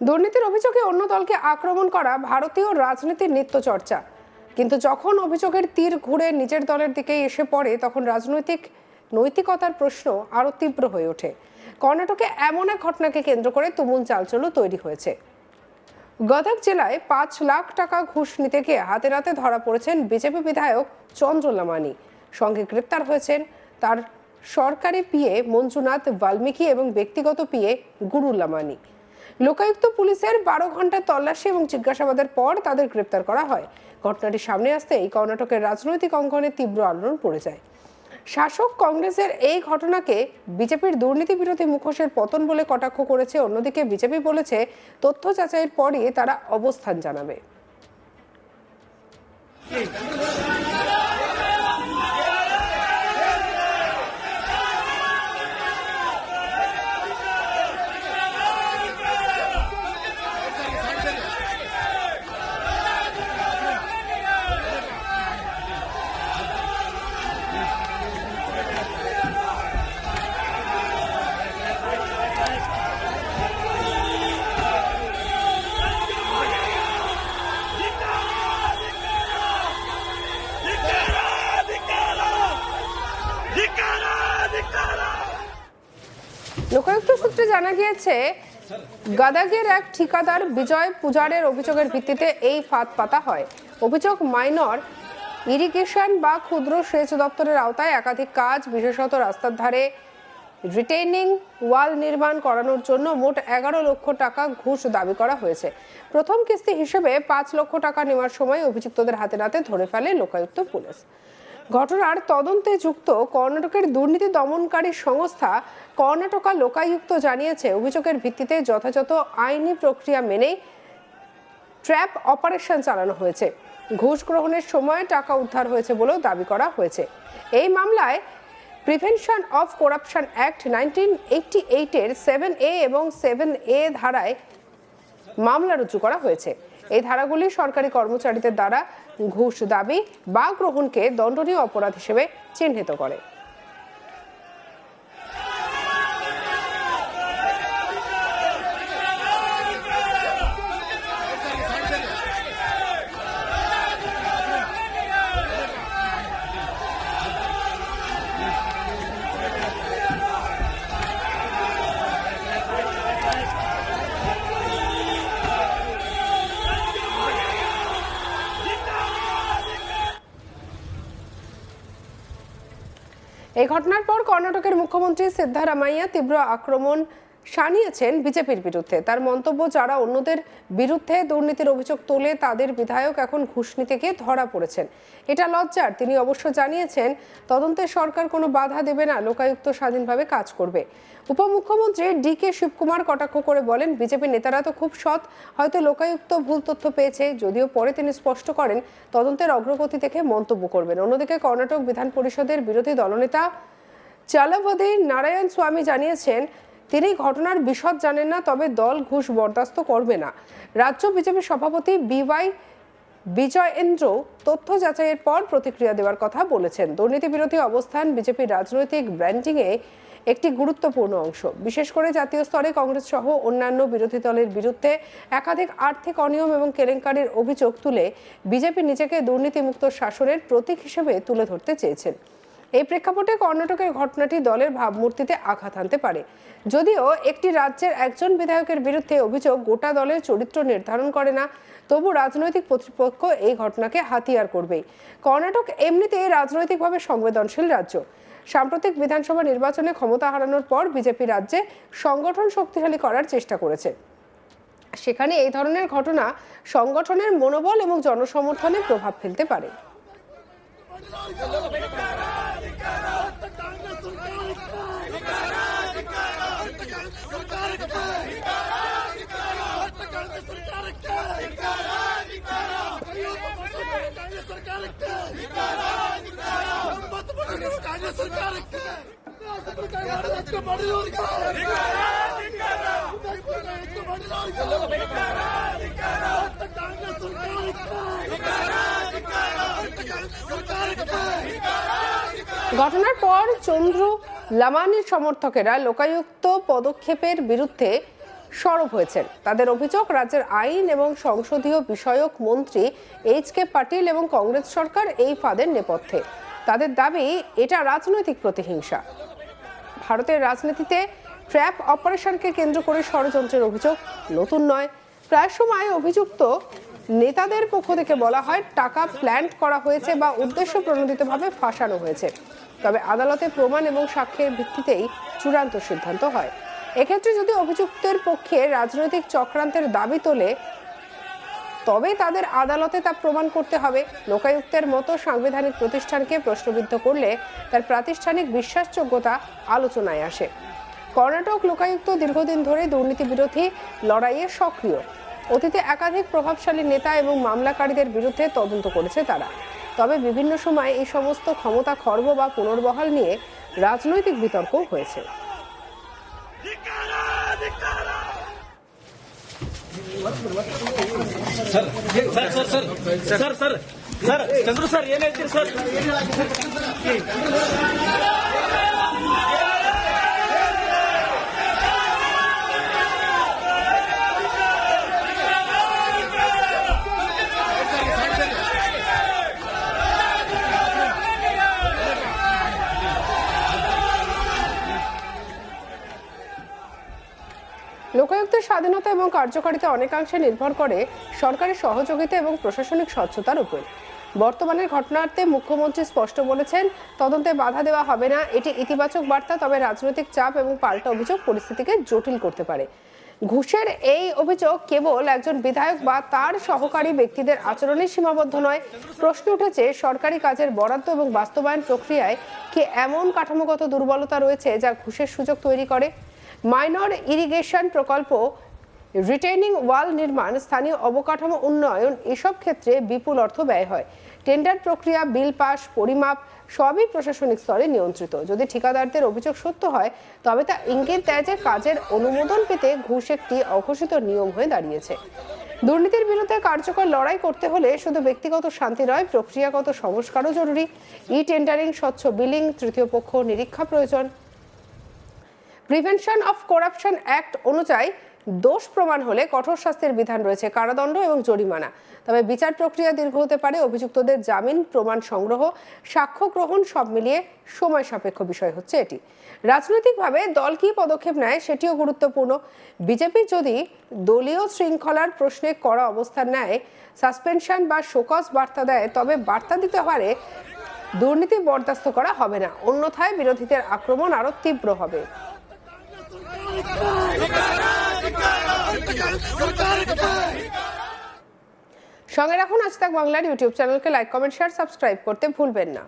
দুর্নীতির অভিযোগে অন্য দলকে আক্রমণ করা ভারতীয় রাজনীতির নিত্য চর্চা, কিন্তু যখন অভিযোগের তীর ঘুরে নিজের দলের দিকেই এসে পড়ে তখন নৈতিকতার প্রশ্ন আরো তীব্র হয়ে ওঠে। কর্ণাটকে এমন এক ঘটনাকে কেন্দ্র করে তুমুল চালচলন তৈরি হয়েছে। গদক জেলায় ৫ লাখ টাকা ঘুষ নিতে গিয়ে হাতে নাতে ধরা পড়েছেন বিজেপি বিধায়ক চন্দ্র লামানি। সঙ্গে গ্রেপ্তার হয়েছেন তার সরকারি পিএ মঞ্জুনাথ বাল্মীকি এবং ব্যক্তিগত পিএ গুরু লামানি। লোকায়ুক্ত পুলিশের ১২ ঘন্টার তল্লাশি এবং জিজ্ঞাসাবাদের পর তাদের গ্রেপ্তার করা হয়। ঘটনাটি সামনে আসতেই কর্ণাটকের রাজনৈতিক অঙ্গনে তীব্র আলোড়ন পড়ে যায়। শাসক কংগ্রেসের এই ঘটনাকে বিজেপির দুর্নীতি বিরোধী মুখোশের পতন বলে কটাক্ষ করেছে। অন্যদিকে বিজেপি বলেছে তথ্য যাচাইয়ের পরই তারা অবস্থান জানাবে। লোকায়ুক্ত সূত্রে জানা গিয়েছে, গাদাগের এক ঠিকাদার বিজয় পূজারের অভিযোগের ভিত্তিতে এই ফাঁদ পাতা হয়। অভিযোগ মাইনর ইরিগেশন বা ক্ষুদ্র সেচ দপ্তরের আওতায় একাধিক কাজ, বিশেষত রাস্তার ধারে রিটেইনিং ওয়াল নির্মাণ করানোর জন্য মোট ১১ লক্ষ টাকা ঘুষ দাবি করা হয়েছে। প্রথম কিস্তি হিসেবে ৫ লক্ষ টাকা নেওয়ার সময় অভিযুক্তদের হাতে নাতে ধরে ফেলে লোকায়ুক্ত পুলিশ। ঘটনার তদন্তে যুক্ত কর্ণাটকের দুর্নীতি দমনকারী সংস্থা কর্ণাটকা লোকায়ুক্ত জানিয়েছে, অভিযোগের ভিত্তিতে যথাযথ আইনি প্রক্রিয়া মেনেই ট্র্যাপ অপারেশন চালানো হয়েছে। ঘুষ গ্রহণের সময় টাকা উদ্ধার হয়েছে বলেও দাবি করা হয়েছে। এই মামলায় প্রিভেনশন অফ করাপশন অ্যাক্ট 1988-এর 7A এবং 7A ধারায় মামলা রুজু করা হয়েছে। এই ধারাগুলি সরকারি কর্মচারীদের দ্বারা ঘুষ দাবি বা গ্রহণকে দণ্ডনীয় অপরাধ হিসেবে চিহ্নিত করে। এই ঘটনার পর কর্ণাটকের মুখ্যমন্ত্রী সিদ্ধারামাইয়া তীব্র আক্রমণ শানিয়েছেন বিজেপির বিরুদ্ধে। তার মন্তব্য, যারা অন্যদের বিরুদ্ধে দুর্নীতির অভিযোগ তোলে তাদের বিধায়ক এখন ঘুষ নিতে গিয়ে ধরা পড়েছেন। এটা লজ্জার। তিনি অবশ্য জানিয়েছেন, তদন্তে সরকার কোনো বাধা দেবে না, লোকায়ুক্ত স্বাধীনভাবে কাজ করবে। উপমুখ্যমন্ত্রী ডি.কে শিবকুমার কটাক্ষ করে বলেন, বিজেপি নেতারা তো খুব সৎ, হয়তো লোকায়ুক্ত ভুল তথ্য পেয়েছে। যদিও পরে তিনি স্পষ্ট করেন তদন্তের অগ্রগতি দেখে মন্তব্য করবেন। অন্যদিকে কর্ণাটক বিধান পরিষদের বিরোধী দলনেতা চালাভদী নারায়ণ স্বামী জানিয়েছেন, তিনি ঘটনার বিশদ জানেন না, তবে দল ঘুষ বরদাস্ত করবে না। রাজ্য বিজেপি সভাপতি বিওয়াই বিজয়েন্দ্র তথ্য যাচাইয়ের পর প্রতিক্রিয়া দেওয়ার কথা বলেছেন। দুর্নীতি বিরোধী অবস্থান বিজেপির রাজনৈতিক ব্র্যান্ডিংয়ে একটি গুরুত্বপূর্ণ অংশ। বিশেষ করে জাতীয় স্তরে কংগ্রেস সহ অন্যান্য বিরোধী দলের বিরুদ্ধে একাধিক আর্থিক অনিয়ম এবং কেলেঙ্কারির অভিযোগ তুলে বিজেপি নিজেকে দুর্নীতিমুক্ত শাসনের প্রতীক হিসেবে তুলে ধরতে চেয়েছেন। এই প্রেক্ষাপটে কর্ণাটকের ঘটনাটি দলের ভাবমূর্তিতে আঘাত আনতে পারে। যদিও একটি রাজ্যের একজন বিধায়কের বিরুদ্ধে অভিযোগ গোটা দলের চরিত্র নির্ধারণ করে না, তবু রাজনৈতিক কর্তৃপক্ষ এই ঘটনাকে হাতিয়ার করবেই। কর্ণাটক এমনিতেই রাজনৈতিকভাবে সংবেদনশীল রাজ্য। সাম্প্রতিক বিধানসভা নির্বাচনে ক্ষমতা হারানোর পর বিজেপি রাজ্যে সংগঠন শক্তিশালী করার চেষ্টা করেছে। সেখানে এই ধরনের ঘটনা সংগঠনের মনোবল এবং জনসমর্থনে প্রভাব ফেলতে পারে। ঘটনার পর চন্দ্র লামানির সমর্থকেরা লোকায়ুক্ত পদক্ষেপের বিরুদ্ধে সরব হয়েছেন। তাদের অভিযোগ, রাজ্যের আইন এবং সংসদীয় বিষয়ক মন্ত্রী এইচ.কে পাটিল এবং কংগ্রেস সরকার এই ফাঁদের নেপথ্যে। তাদের দাবি, এটা রাজনৈতিক প্রতিহিংসা। ভারতের রাজনীতিতে ট্র্যাপ অপারেশনকে কেন্দ্র করে ষড়যন্ত্রের অভিযোগ নতুন নয়। প্রায় সময় অভিযুক্ত নেতাদের পক্ষ থেকে বলা হয় টাকা প্ল্যান্ট করা হয়েছে বা উদ্দেশ্য প্রণোদিতভাবে ফাঁসানো হয়েছে। তবে আদালতে প্রমাণ এবং সাক্ষ্যের ভিত্তিতেই চূড়ান্ত সিদ্ধান্ত হয়। এক্ষেত্রে যদি অভিযুক্তের পক্ষে রাজনৈতিক চক্রান্তের দাবি তোলে, তবে তাদের আদালতে তা প্রমাণ করতে হবে। লোকায়ুক্তের মতো সাংবিধানিক প্রতিষ্ঠানকে প্রশ্নবিদ্ধ করলে তার প্রাতিষ্ঠানিক বিশ্বাসযোগ্যতা আলোচনায় আসে। কর্ণাটক লোকায়ুক্ত দীর্ঘদিন ধরে দুর্নীতি বিরোধী লড়াইয়ে সক্রিয়। অতীতে একাধিক প্রভাবশালী নেতা এবং মামলাকারীদের বিরুদ্ধে তদন্ত করেছে তারা। তবে বিভিন্ন সময় এই সমস্ত ক্ষমতা খর্ব বা পুনর্বহাল নিয়ে রাজনৈতিক বিতর্ক হয়েছে। ಚಂದ್ರು ಸರ್ ಏನ್ ಹೇಳ್ತೀರಿ ಸರ್? লোকায়ুক্তের স্বাধীনতা এবং কার্যকারিতা অনেকাংশে নির্ভর করে সরকারি সহযোগিতা এবং প্রশাসনিক স্বচ্ছতার উপর। বর্তমানের ঘটনার্থে মুখ্যমন্ত্রী স্পষ্ট বলেছেন, তদন্তে বাধা দেওয়া হবে না। এটি ইতিবাচক বার্তা। তবে রাজনৈতিক চাপ এবং পাল্টা অভিযোগ পরিস্থিতিকে জটিল করতে পারে। ঘুষের এই অভিযোগ কেবল একজন বিধায়ক বা তার সহকারী ব্যক্তিদের আচরণে সীমাবদ্ধ নয়। প্রশ্ন উঠেছে, সরকারি কাজের বরাদ্দ এবং বাস্তবায়ন প্রক্রিয়ায় কি এমন কাঠামোগত দুর্বলতা রয়েছে যা ঘুষের সুযোগ তৈরি করে? মাইনর ইরিগেশন প্রকল্প, রিটেইনিং ওয়াল নির্মাণ, স্থানীয় অবকাঠামো উন্নয়ন, এসব ক্ষেত্রে বিপুল অর্থ ব্যয় হয়। টেন্ডার প্রক্রিয়া, বিল পাস, পরিমাপ সবই প্রশাসনিক স্তরে নিয়ন্ত্রিত। যদি ঠিকাদারদের অভিযোগ সত্য হয়, তবে তা ইঙ্গিত দেয় যে কাজের অনুমোদন পেতে ঘুষ একটি অঘোষিত নিয়ম হয়ে দাঁড়িয়েছে। দুর্নীতির বিরুদ্ধে কার্যকর লড়াই করতে হলে শুধু ব্যক্তিগত শান্তি নয়, প্রক্রিয়াগত সংস্কারও জরুরি। ই টেন্ডারিং, স্বচ্ছ বিলিং, তৃতীয় পক্ষ নিরীক্ষা প্রয়োজন। প্রিভেনশন অফ করাপশন অ্যাক্ট অনুযায়ী দোষ প্রমাণ হলে কঠোর শাস্তির বিধান রয়েছে, কারাদণ্ড এবং জরিমানা। তবে বিচার প্রক্রিয়া দীর্ঘ হতে পারে। অভিযুক্তদের জামিন, প্রমাণ সংগ্রহ, সাক্ষ্য গ্রহণ সব মিলিয়ে সময় সাপেক্ষ বিষয় হচ্ছে এটি। রাজনৈতিকভাবে দল কি পদক্ষেপ নেয় সেটিও গুরুত্বপূর্ণ। বিজেপি যদি দলীয় শৃঙ্খলার প্রশ্নে কড়া অবস্থান নেয়, সাসপেনশন বা শোকজ বার্তা দেয়, তবে বার্তা দিতে পারে দুর্নীতি বরদাস্ত করা হবে না। অন্যথায় বিরোধীদের আক্রমণ আরো তীব্র হবে। সঙ্গে রাখুন আজ তাক বাংলার ইউটিউব চ্যানেলকে লাইক, কমেন্ট, শেয়ার, সাবস্ক্রাইব করতে ভুলবেন না।